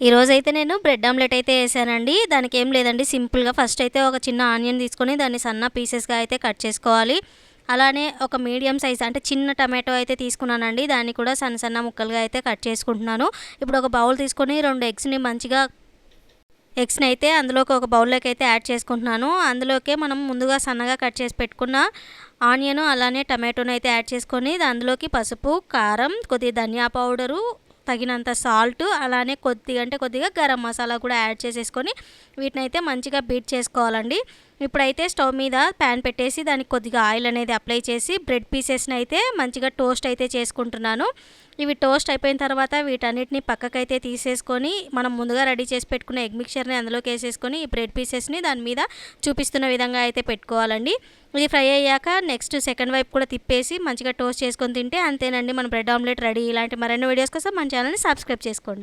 ఈరోజైతే నేను bread omelette అయితే వేసానండి. దానికి ఏం లేదండి, సింపుల్‌గా ఫస్ట్ అయితే ఒక చిన్న ఆనియన్ తీసుకొని దాన్ని సన్న పీసెస్‌గా అయితే కట్ చేసుకోవాలి. అలానే ఒక మీడియం సైజ్ అంటే చిన్న టమాటో అయితే తీసుకున్నానండి. దాన్ని కూడా సన్న సన్న ముక్కలుగా అయితే కట్ చేసుకుంటున్నాను. ఇప్పుడు ఒక బౌల్ తీసుకొని 2 ఎగ్స్‌ని అయితే అందులోకి ఒక బౌల్‌లోకి అయితే యాడ్ చేసుకుంటున్నాను. అందులోకే మనం ముందుగా సన్నగా కట్ చేసి పెట్టుకున్న ఆనియన్ అలానే టమాటోని అయితే యాడ్ చేసుకొని అందులోకి పసుపు, కారం, కొద్దిగా ధనియా పౌడరు, తగినంత సాల్ట్, అలానే కొద్దిగా గరం మసాలా కూడా యాడ్ చేసేసుకొని వీటినైతే మంచిగా బీట్ చేసుకోవాలండి. ఇప్పుడైతే స్టవ్ మీద ప్యాన్ పెట్టేసి దానికి కొద్దిగా ఆయిల్ అనేది అప్లై చేసి బ్రెడ్ పీసెస్ని అయితే మంచిగా టోస్ట్ అయితే చేసుకుంటున్నాను. ఇవి టోస్ట్ అయిపోయిన తర్వాత వీటన్నిటిని పక్కకైతే తీసేసుకొని మనం ముందుగా రెడీ చేసి పెట్టుకున్న ఎగ్ మిక్చర్ని అందులోకి వేసేసుకొని ఈ బ్రెడ్ పీసెస్ని దాని మీద చూపిస్తున్న విధంగా అయితే పెట్టుకోవాలండి. ఇది ఫ్రై అయ్యాక నెక్స్ట్ సెకండ్ వైపు కూడా తిప్పేసి మంచిగా టోస్ట్ చేసుకొని తింటే అంతేనండి, మన బ్రెడ్ ఆమ్లెట్ రెడీ. ఇలాంటి మరిన్ని వీడియోస్ కోసం మన ఛానల్ని సబ్స్క్రైబ్ చేసుకోండి.